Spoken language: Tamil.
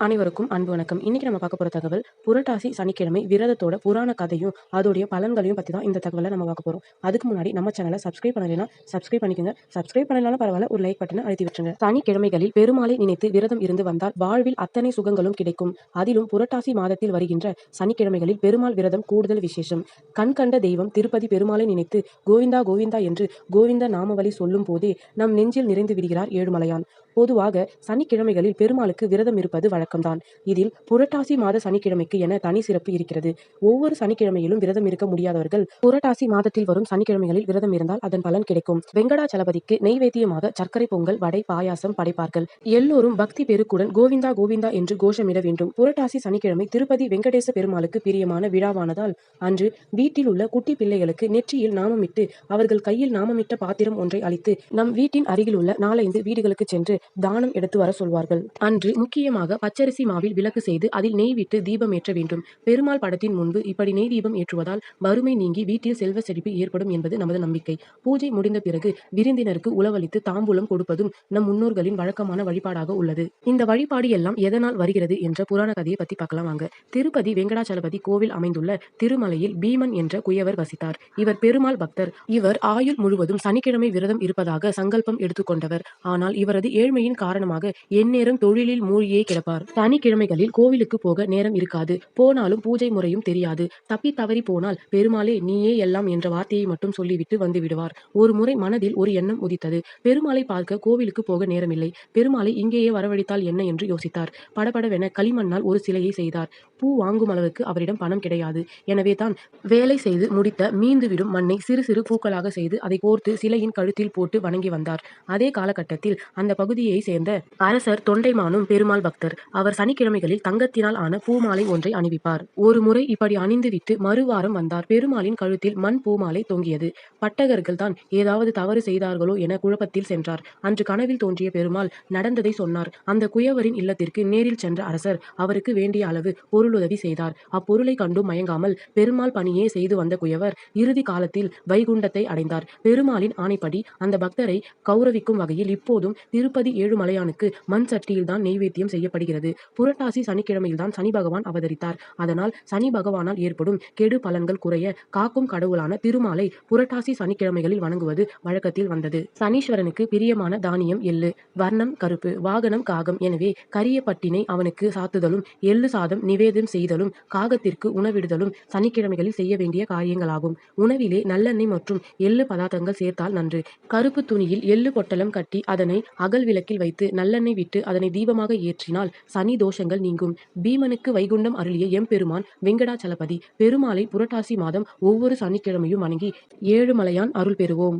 அனைவருக்கும் அன்பு வணக்கம். இன்னைக்கு நம்ம பார்க்க போற தகவல் புரட்டாசி சனிக்கிழமை விரதத்தோட புராண கதையும் அதோடைய பலன்களையும் பத்தி தான் இந்த தகவலை நம்ம பார்க்க போறோம். அதுக்கு முன்னாடி நம்ம சேனலை சப்ஸ்கிரைப் பண்ணலைன்னா சப்ஸ்கிரைப் பண்ணிக்கோங்க. சப்ஸ்கிரைப் பண்ணலாலும் பரவாயில்ல, ஒரு லைக் பட்டனை அழுத்தி விட்டுருங்க. சனிக்கிழமைகளில் பெருமாளை நினைத்து விரதம் இருந்து வந்தால் வாழ்வில் அத்தனை சுகங்களும் கிடைக்கும். அதிலும் புரட்டாசி மாதத்தில் வருகின்ற சனிக்கிழமைகளில் பெருமாள் விரதம் கூடுதல் விசேஷம். கண் கண்ட தெய்வம் திருப்பதி பெருமாளை நினைத்து கோவிந்தா கோவிந்தா என்று கோவிந்த நாமவழி சொல்லும் போதே நம் நெஞ்சில் நிறைந்து விடுகிறார் ஏழுமலையான். பொதுவாக சனிக்கிழமைகளில் பெருமாளுக்கு விரதம் இருப்பது வழக்கம்தான். இதில் புரட்டாசி மாத சனிக்கிழமைக்கு என தனி சிறப்பு இருக்கிறது. ஒவ்வொரு சனிக்கிழமையிலும் விரதம் இருக்க முடியாதவர்கள் புரட்டாசி மாதத்தில் வரும் சனிக்கிழமைகளில் விரதம் இருந்தால் அதன் பலன் கிடைக்கும். வெங்கடாச்சலபதிக்கு நெய்வேத்தியமாக சர்க்கரை பொங்கல், வடை, பாயாசம் படைப்பார்கள். எல்லோரும் பக்தி பெருக்குடன் கோவிந்தா கோவிந்தா என்று கோஷமிட வேண்டும். புரட்டாசி சனிக்கிழமை திருப்பதி வெங்கடேச பெருமாளுக்கு பிரியமான விழாவானதால் அன்று வீட்டில் உள்ள குட்டி பிள்ளைகளுக்கு நெற்றியில் நாமமிட்டு அவர்கள் கையில் நாமமிட்ட பாத்திரம் ஒன்றை அளித்து நம் வீட்டின் அருகில் உள்ள 4-5 வீடுகளுக்கு சென்று தானம் எடுத்து வர சொல்வார்கள். அன்று முக்கியமாக பச்சரிசி மாவில் விளக்கு செய்து அதில் நெய் விட்டு தீபம் ஏற்ற வேண்டும். பெருமாள் படத்தின் முன்பு இப்படி நெய் தீபம் ஏற்றுவதால் வறுமை நீங்கி வீட்டில் செல்வ செழிப்பு ஏற்படும் என்பது நமது நம்பிக்கை. பூஜை முடிந்த பிறகு விருந்தினருக்கு உணவளித்து தாம்பூலம் கொடுப்பதும் நம் முன்னோர்களின் வழக்கமான வழிபாடாக உள்ளது. இந்த வழிபாடு எல்லாம் எதனால் வருகிறது என்ற புராண கதையை பத்தி பார்க்கலாம் வாங்க. திருப்பதி வெங்கடாச்சலபதி கோவில் அமைந்துள்ள திருமலையில் பீமன் என்ற குயவர் வசித்தார். இவர் பெருமாள் பக்தர். இவர் ஆயுள் முழுவதும் சனிக்கிழமை விரதம் இருப்பதாக சங்கல்பம் எடுத்துக்கொண்டவர். ஆனால் இவரது ஏழ்மையின் காரணமாக எந்நேரம் தொழிலில் மூழ்கியே கிடப்பார். சனிக்கிழமைகளில் கோவிலுக்கு போக நேரம் இருக்காது. போனாலும் பூஜை முறையும் தெரியாது. தப்பி தவறி போனால் பெருமாளே நீயே எல்லாம் என்ற வார்த்தையை மட்டும் சொல்லிவிட்டு வந்து விடுவார். ஒரு முறை மனதில் ஒரு எண்ணம் உதித்தது. பெருமாளை பார்க்க கோவிலுக்கு போக நேரமில்லை. பெருமாளை இங்கேயே வரவழைத்தால் என்ன என்று யோசித்தார். படபடவென களிமண்ணால் ஒரு சிலையை செய்தார். பூ வாங்கும் அளவுக்கு அவரிடம் பணம் கிடையாது. எனவே தான் வேலை செய்து முடித்த மீந்துவிடும் மண்ணை சிறு சிறு பூக்களாக செய்து அதை கோர்த்து சிலையின் கழுத்தில் போட்டு வணங்கி வந்தார். அதே காலகட்டத்தில் அந்த பகுதியை சேர்ந்த அரசர் தொண்டைமானும் பெருமாள் பக்தர். அவர் சனிக்கிழமைகளில் தங்கத்தினால் ஆன பூமாலை ஒன்றை அணிவிப்பார். ஒரு முறை இப்படி அணிந்துவிட்டு மறுவாரம் வந்தார். பெருமாளின் கழுத்தில் மண் பூமாலை தொங்கியது. பட்டகர்கள் தான் ஏதாவது தவறு செய்தார்களோ என குழப்பத்தில் சென்றார். அன்று கனவில் தோன்றிய பெருமாள் நடந்ததை சொன்னார். அந்த குயவரின் இல்லத்திற்கு நேரில் சென்ற அரசர் அவருக்கு வேண்டிய அளவு பொருளுதவி செய்தார். அப்பொருளை கண்டும் மயங்காமல் பெருமாள் பணியே செய்து வந்த குயவர் இறுதி காலத்தில் வைகுண்டத்தை அடைந்தார். பெருமாளின் ஆணைப்படி அந்த பக்தரை கௌரவிக்கும் வகையில் இப்போதும் திருப்பதி ஏழுமலையானுக்கு மண் சட்டியில் தான் நெய்வேத்தியம் செய்யப்படுகிறது. புரட்டாசி சனிக்கிழமையில் தான் சனி பகவான் அவதரித்தார். அதனால் சனி பகவானால் ஏற்படும் கெடு பலன்கள் குறைய காக்கும் கடவுளான திருமாலை புரட்டாசி சனிக்கிழமைகளில் வணங்குவது வழக்கத்தில் வந்தது. சனீஸ்வரனுக்கு பிரியமான தானியம் எள்ளு. வர்ணம் கருப்பு, வாகனம் காகம். எனவே கரிய பட்டினை அவனுக்கு சாத்துதலும் எள்ளு சாதம் நிவேதம் செய்தலும் காகத்திற்கு உணவிடுதலும் சனிக்கிழமைகளில் செய்ய வேண்டிய காரியங்களாகும். உணவிலே நல்லெண்ணெய் மற்றும் எள்ளு பதார்த்தங்கள் சேர்த்தால் நன்று. கருப்பு துணியில் எள்ளு பொட்டலம் கட்டி அதனை அகல் விளக்கில் வைத்து நல்லெண்ணெய் விட்டு அதனை தீபமாக ஏற்றினால் சனி தோஷங்கள் நீங்கும். பீமனுக்கு வைகுண்டம் அருளிய எம்பெருமான் வெங்கடாச்சலபதி பெருமாளை புரட்டாசி மாதம் ஒவ்வொரு சனிக்கிழமையும் வணங்கி ஏழுமலையான் அருள் பெறுவோம்.